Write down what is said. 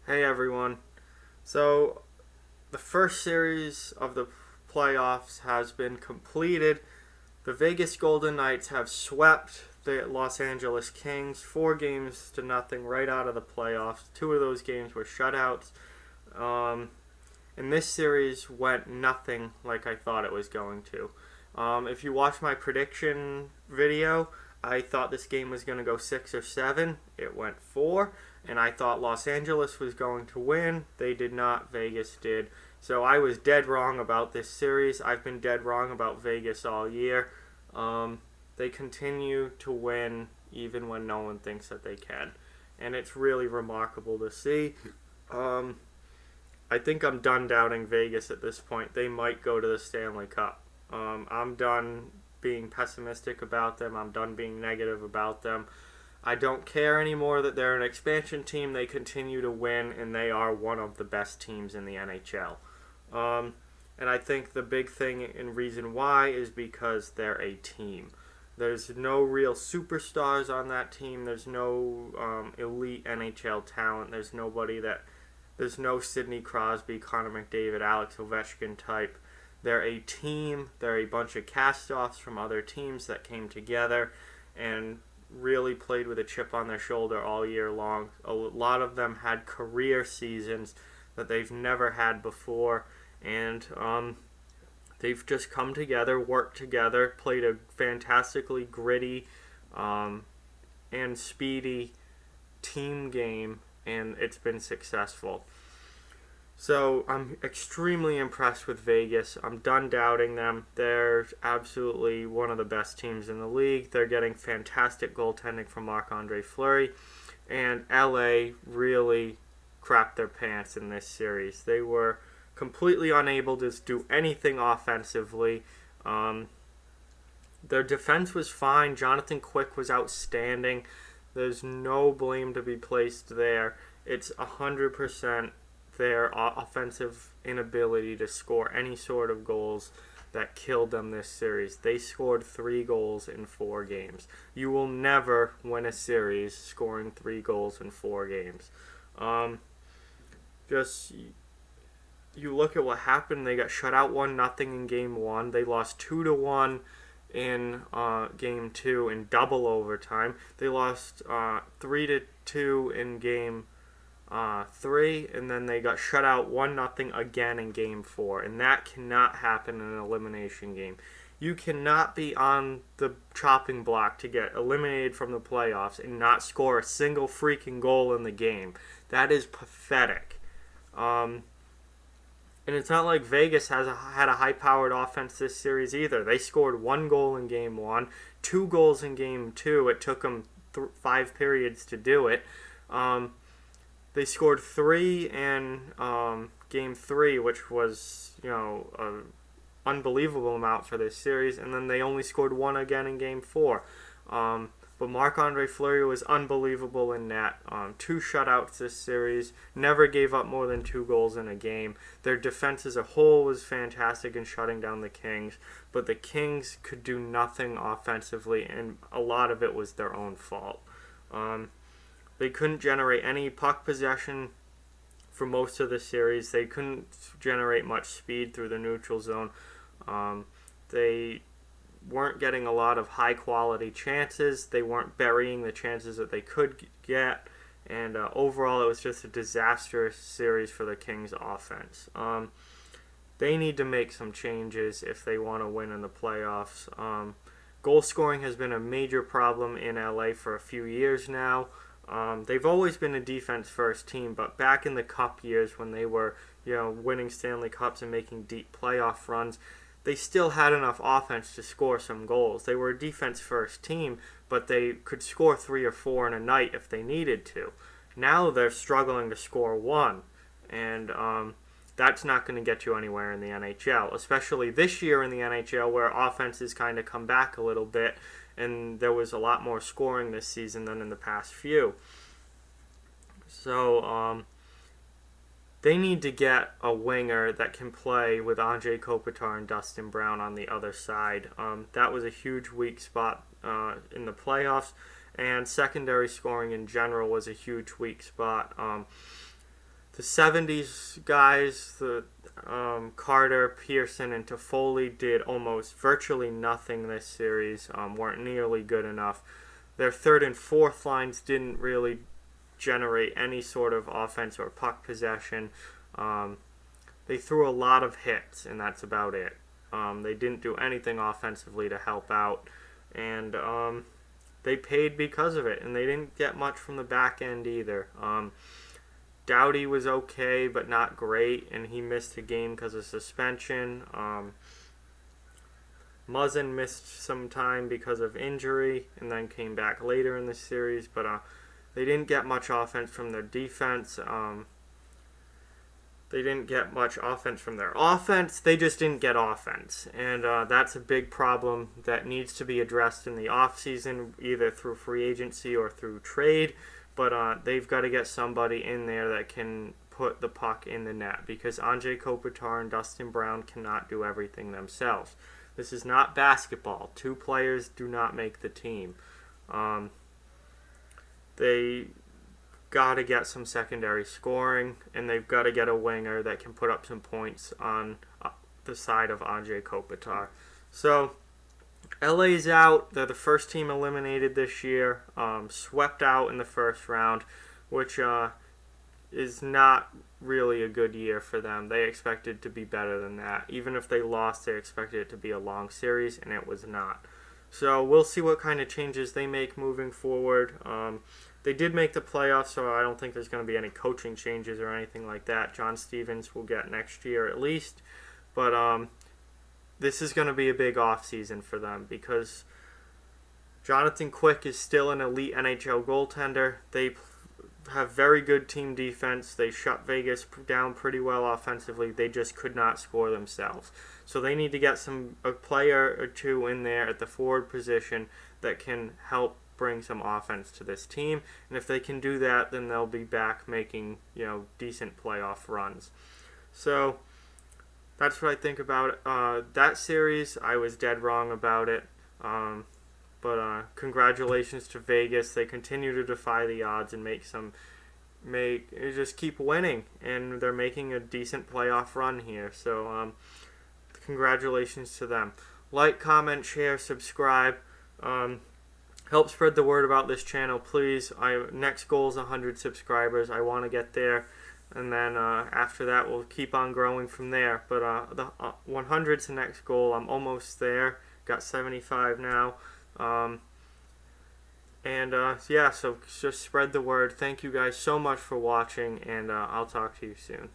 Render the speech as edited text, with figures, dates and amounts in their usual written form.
Hey everyone. So, the first series of the playoffs has been completed. The Vegas Golden Knights have swept the Los Angeles Kings 4 games to nothing right out of the playoffs. Two of those games were shutouts. Um, and this series went nothing like I thought it was going to. If you watch my prediction video, I thought this game was going to go 6 or 7. It went 4. And I thought Los Angeles was going to win. They did not. Vegas did. So I was dead wrong about this series. I've been dead wrong about Vegas all year. They continue to win even when no one thinks that they can. And it's really remarkable to see. Um, I think I'm done doubting Vegas at this point. They might go to the Stanley Cup. I'm done being pessimistic about them. I'm done being negative about them. I don't care anymore that they're an expansion team. They continue to win, and they are one of the best teams in the NHL. And I think the big thing and reason why is because they're a team. There's no real superstars on that team. There's no elite NHL talent. There's no Sidney Crosby, Connor McDavid, Alex Ovechkin type. They're a team. They're a bunch of cast-offs from other teams that came together and really played with a chip on their shoulder all year long. A lot of them had career seasons that they've never had before, and they've just come together, worked together, played a fantastically gritty and speedy team game, and it's been successful. So I'm extremely impressed with Vegas. I'm done doubting them. They're absolutely one of the best teams in the league. They're getting fantastic goaltending from Marc-Andre Fleury. And LA really crapped their pants in this series. They were completely unable to do anything offensively. Their defense was fine. Jonathan Quick was outstanding. There's no blame to be placed there. It's 100% their offensive inability to score any sort of goals that killed them this series. They scored 3 goals in 4 games. You will never win a series scoring 3 goals in 4 games. Just you look at what happened. They got shut out 1-0 in game one. They lost 2-1 in game two in double overtime. They lost 3-2 in game 3, and then they got shut out 1-0 again in game 4, and that cannot happen in an elimination game. You cannot be on the chopping block to get eliminated from the playoffs and not score a single freaking goal in the game. That is pathetic. And it's not like Vegas had a high-powered offense this series either. They scored 1 goal in game 1, 2 goals in game 2. It took them 5 periods to do it. They scored 3 in game 3, which was, an unbelievable amount for this series, and then they only scored 1 again in game 4. But Marc-Andre Fleury was unbelievable in net. 2 shutouts this series, never gave up more than 2 goals in a game. Their defense as a whole was fantastic in shutting down the Kings, but the Kings could do nothing offensively, and a lot of it was their own fault. They couldn't generate any puck possession for most of the series. They couldn't generate much speed through the neutral zone. They weren't getting a lot of high-quality chances. They weren't burying the chances that they could get. And overall, it was just a disastrous series for the Kings offense. They need to make some changes if they want to win in the playoffs. Goal scoring has been a major problem in LA for a few years now. They've always been a defense-first team, but back in the Cup years when they were, winning Stanley Cups and making deep playoff runs, they still had enough offense to score some goals. They were a defense-first team, but they could score 3 or 4 in a night if they needed to. Now they're struggling to score 1, and that's not going to get you anywhere in the NHL, especially this year in the NHL where offenses kind of come back a little bit, and there was a lot more scoring this season than in the past few. So they need to get a winger that can play with Anze Kopitar and Dustin Brown on the other side. That was a huge weak spot in the playoffs, and secondary scoring in general was a huge weak spot. the 70s guys, the Carter, Pearson, and Toffoli did almost virtually nothing this series, weren't nearly good enough. Their third and fourth lines didn't really generate any sort of offense or puck possession. They threw a lot of hits, and that's about it. They didn't do anything offensively to help out, and they paid because of it, and they didn't get much from the back end either. Doughty was okay, but not great, and he missed a game because of suspension. Muzzin missed some time because of injury, and then came back later in the series, but they didn't get much offense from their defense. They didn't get much offense from their offense. They just didn't get offense. And that's a big problem that needs to be addressed in the offseason, either through free agency or through trade. But they've got to get somebody in there that can put the puck in the net, because Anze Kopitar and Dustin Brown cannot do everything themselves. This is not basketball. Two players do not make the team. They got to get some secondary scoring, and they've got to get a winger that can put up some points on the side of Anze Kopitar. So LA's out. They're the first team eliminated this year, swept out in the first round, which is not really a good year for them. They expected to be better than that. Even if they lost, they expected it to be a long series, and it was not. So we'll see what kind of changes they make moving forward. They did make the playoffs, so I don't think there's going to be any coaching changes or anything like that. John Stevens will get next year at least. But this is going to be a big offseason for them, because Jonathan Quick is still an elite NHL goaltender. They have very good team defense. They shut Vegas down pretty well offensively. They just could not score themselves. So they need to get a player or two in there at the forward position that can help bring some offense to this team. And if they can do that, then they'll be back making, decent playoff runs. So that's what I think about it. That series, I was dead wrong about it. But congratulations to Vegas. They continue to defy the odds and just keep winning, and they're making a decent playoff run here. So congratulations to them. Like, comment, share, subscribe. Help spread the word about this channel, please. Next goal is 100 subscribers. I want to get there, and then after that, we'll keep on growing from there. But the 100's the next goal. I'm almost there. Got 75 now. So just spread the word. Thank you guys so much for watching, and I'll talk to you soon.